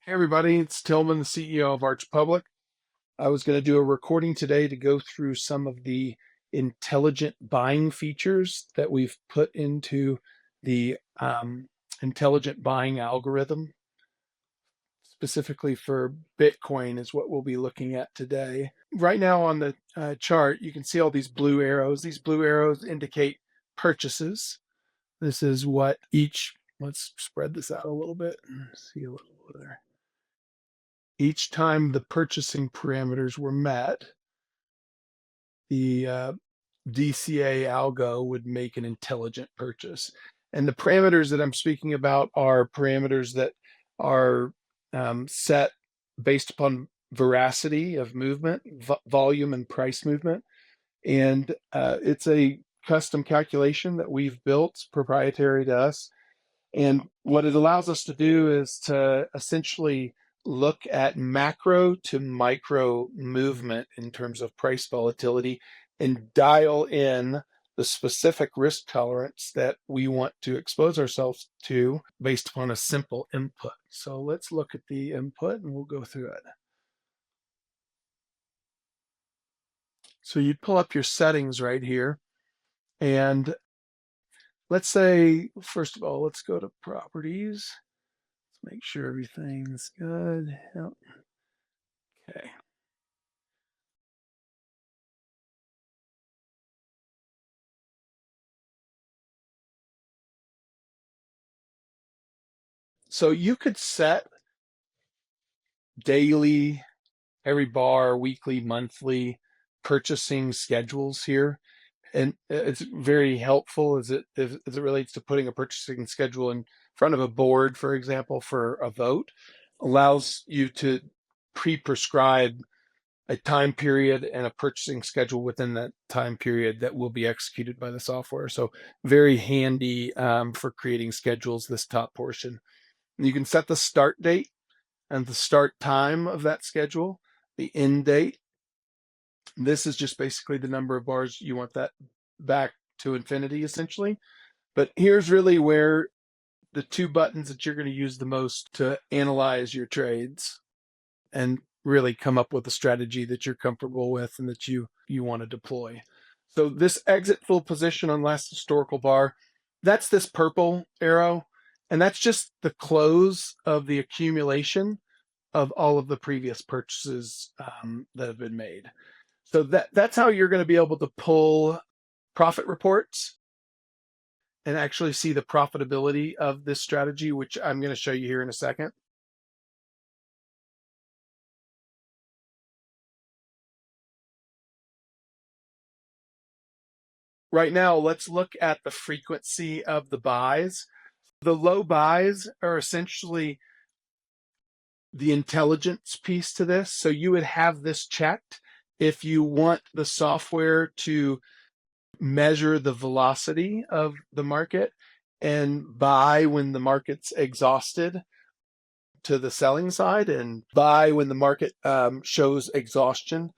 Hey everybody, it's Tillman, the CEO of Arch Public. I was going to do a recording today to go through some of the intelligent buying features that we've put into the intelligent buying algorithm. Specifically for Bitcoin is what we'll be looking at today. Right now on the chart, you can see all these blue arrows. These blue arrows indicate purchases. This is what let's spread this out a little bit and see a little there. Each time the purchasing parameters were met, the DCA algo would make an intelligent purchase. And the parameters that I'm speaking about are parameters that are set based upon veracity of movement, volume, and price movement. And it's a custom calculation that we've built, proprietary to us. And what it allows us to do is to essentially look at macro to micro movement in terms of price volatility and dial in the specific risk tolerance that we want to expose ourselves to based upon a simple input. So let's look at the input and we'll go through it. So you'd pull up your settings right here. And let's say, first of all, let's go to properties. Let's make sure everything's good. Yep. Okay. So you could set daily, every bar, weekly, monthly purchasing schedules here. And it's very helpful as it relates to putting a purchasing schedule in front of a board, for example, for a vote, allows you to pre-prescribe a time period and a purchasing schedule within that time period that will be executed by the software. So very handy for creating schedules, this top portion. You can set the start date and the start time of that schedule, the end date. This is just basically the number of bars you want that back to infinity, essentially. But here's really where the two buttons that you're going to use the most to analyze your trades and really come up with a strategy that you're comfortable with and that you want to deploy. So this exit full position on last historical bar, that's this purple arrow, and that's just the close of the accumulation of all of the previous purchases that have been made. So that's how you're going to be able to pull profit reports and actually see the profitability of this strategy, which I'm going to show you here in a second. Right now, let's look at the frequency of the buys. The low buys are essentially the intelligence piece to this. So you would have this checked if you want the software to measure the velocity of the market and buy when the market's exhausted to the selling side, and buy when the market shows exhaustion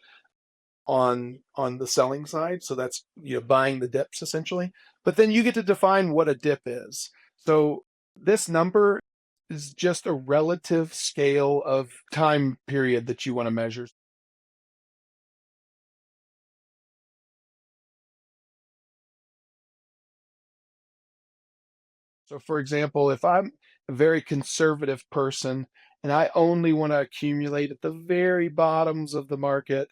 on the selling side. So that's buying the dips essentially. But then you get to define what a dip is. So this number is just a relative scale of time period that you want to measure. So for example, if I'm a very conservative person and I only want to accumulate at the very bottoms of the market,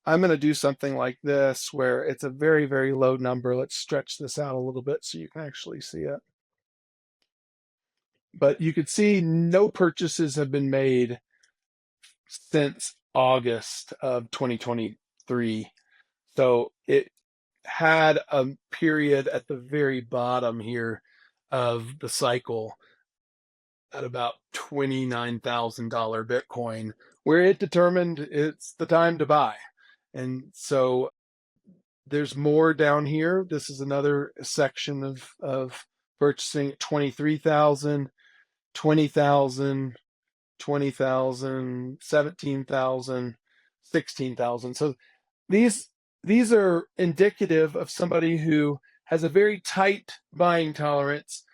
I'm going to do something like this where it's a very, very low number. Let's stretch this out a little bit so you can actually see it. But you could see no purchases have been made since August of 2023. So it had a period at the very bottom here of the cycle at about $29,000 Bitcoin, where it determined it's the time to buy. And so there's more down here. This is another section of purchasing 23,000, 20,000, 20,000, 17,000, 16,000. So these are indicative of somebody who has a very tight buying tolerance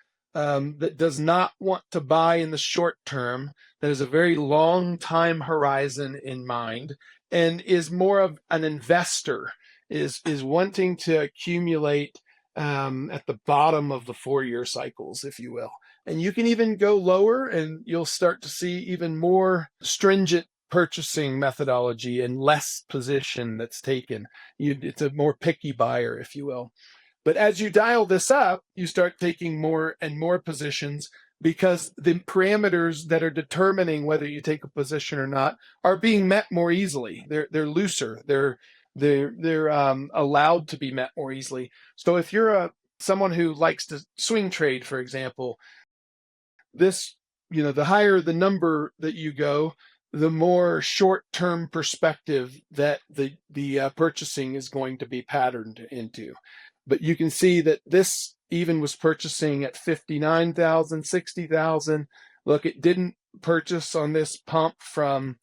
that does not want to buy in the short term, that has a very long time horizon in mind, and is more of an investor, is wanting to accumulate at the bottom of the 4-year cycles, if you will. And you can even go lower, and you'll start to see even more stringent purchasing methodology and less position that's taken. It's a more picky buyer, if you will. But as you dial this up, you start taking more and more positions because the parameters that are determining whether you take a position or not are being met more easily. They're looser. They're allowed to be met more easily. So if you're someone who likes to swing trade, for example, this, the higher the number that you go, the more short-term perspective that the purchasing is going to be patterned into. But you can see that this even was purchasing at 59,000, 60,000. Look, it didn't purchase on this pump from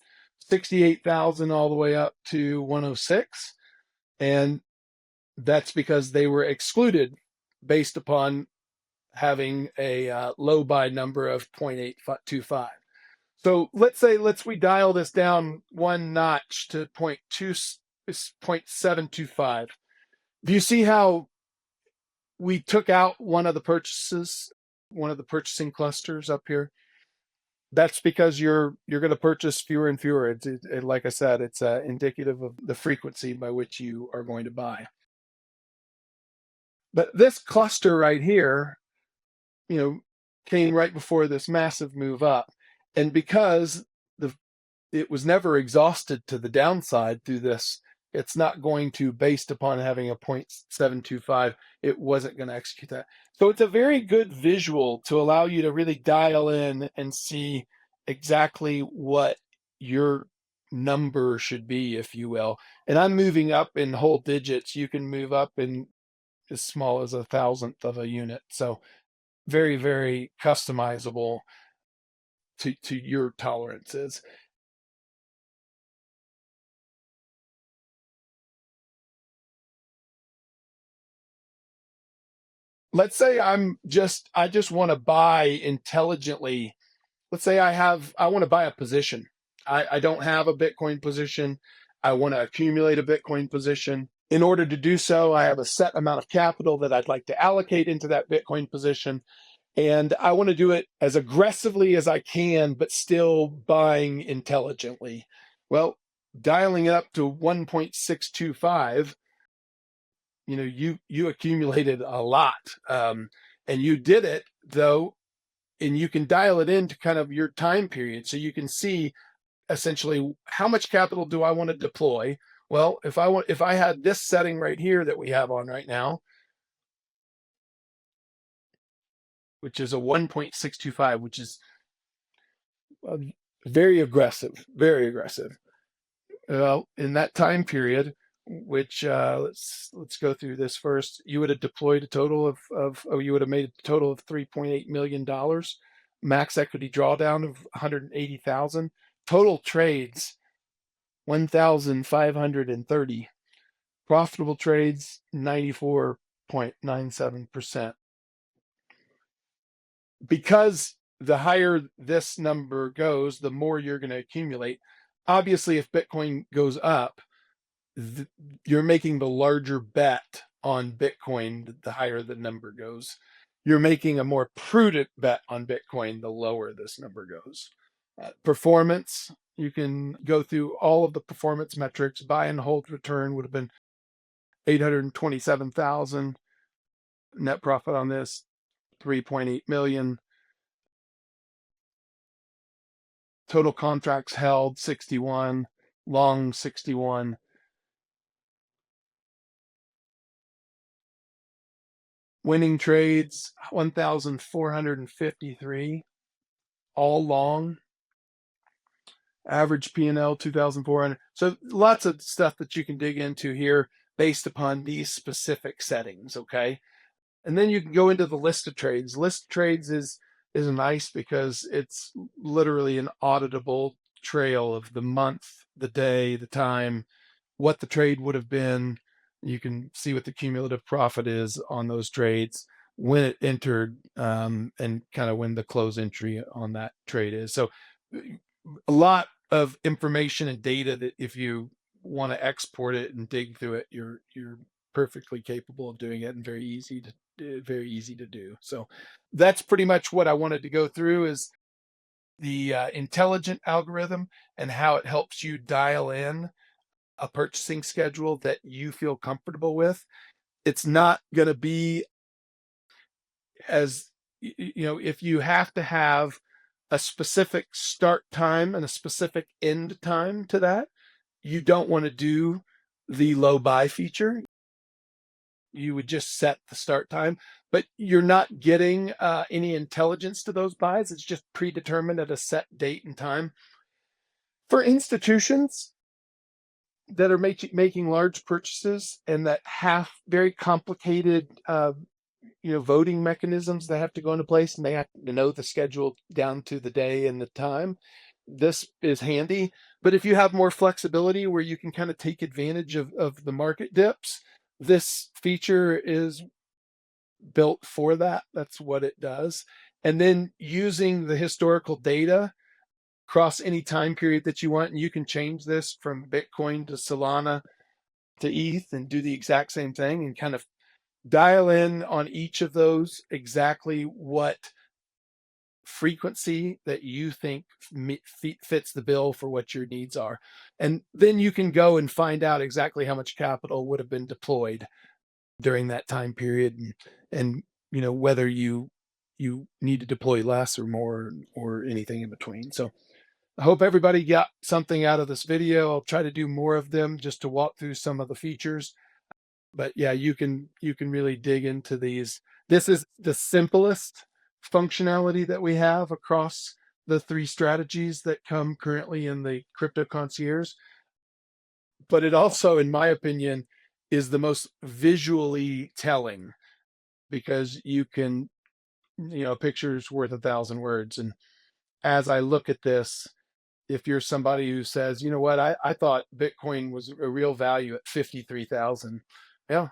68,000 all the way up to 106. And that's because they were excluded based upon having a low buy number of 0.825. So let's we dial this down one notch to 0.725. Do you see how we took out one of the purchases, one of the purchasing clusters up here? That's because you're going to purchase fewer and fewer. Like I said, it's indicative of the frequency by which you are going to buy. But this cluster right here, came right before this massive move up. And because it was never exhausted to the downside through this, it's not going to, based upon having a 0.725, it wasn't going to execute that. So it's a very good visual to allow you to really dial in and see exactly what your number should be, if you will. And I'm moving up in whole digits. You can move up in as small as 1,000th of a unit. So very, very customizable to your tolerances. Let's say I just want to buy intelligently. Let's say I want to buy a position. I don't have a Bitcoin position. I want to accumulate a Bitcoin position. In order to do so, I have a set amount of capital that I'd like to allocate into that Bitcoin position. And I want to do it as aggressively as I can, but still buying intelligently. Well, dialing it up to 1.625, you accumulated a lot, and you did it though, and you can dial it into kind of your time period, so you can see essentially how much capital do I want to deploy. Well, if I had this setting right here that we have on right now, which is a 1.625, which is uh, very aggressive, very aggressive. Well, in that time period, which let's go through this first. You would have deployed a total you would have made a total of $3.8 million, max equity drawdown of 180,000, total trades 1,530, profitable trades 94.97%. Because the higher this number goes, the more you're going to accumulate. Obviously, if Bitcoin goes up, you're making the larger bet on Bitcoin the higher the number goes. You're making a more prudent bet on Bitcoin the lower this number goes. Performance, you can go through all of the performance metrics. Buy and hold return would have been 827,000. Net profit on this 3.8 million. Total contracts held 61, long 61. Winning trades 1,453, all long. Average P&L 2,400. So lots of stuff that you can dig into here based upon these specific settings, okay? And then you can go into the list of trades. List of trades is nice because it's literally an auditable trail of the month, the day, the time, what the trade would have been. You can see what the cumulative profit is on those trades. when it entered, and kind of when the close entry on that trade is. So a lot of information and data that if you want to export it and dig through it, you're perfectly capable of doing it and very easy to do. So that's pretty much what I wanted to go through is the intelligent algorithm and how it helps you dial in a purchasing schedule that you feel comfortable with. It's not going to be as if you have to have a specific start time and a specific end time to that, you don't want to do the low buy feature. You would just set the start time, but you're not getting any intelligence to those buys. It's just predetermined at a set date and time. For institutions that are making large purchases and that have very complicated voting mechanisms that have to go into place and they have to know the schedule down to the day and the time, this is handy. But if you have more flexibility where you can kind of take advantage of the market dips, this feature is built for that. That's what it does. And then using the historical data across any time period that you want, and you can change this from Bitcoin to Solana to ETH and do the exact same thing and kind of dial in on each of those exactly what frequency that you think fits the bill for what your needs are. And then you can go and find out exactly how much capital would have been deployed during that time period and whether you need to deploy less or more or anything in between. So I hope everybody got something out of this video. I'll try to do more of them just to walk through some of the features. But yeah, you can really dig into these. This is the simplest functionality that we have across the three strategies that come currently in the Crypto Concierge. But it also, in my opinion, is the most visually telling because you can, a picture's worth 1,000 words. And as I look at this, if you're somebody who says, you know what, I thought Bitcoin was a real value at 53,000. Yeah,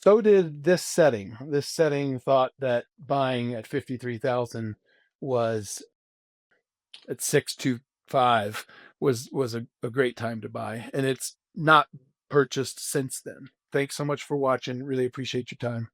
so did this setting. This setting thought that buying at 53,000 was at 625 was a great time to buy. And it's not purchased since then. Thanks so much for watching. Really appreciate your time.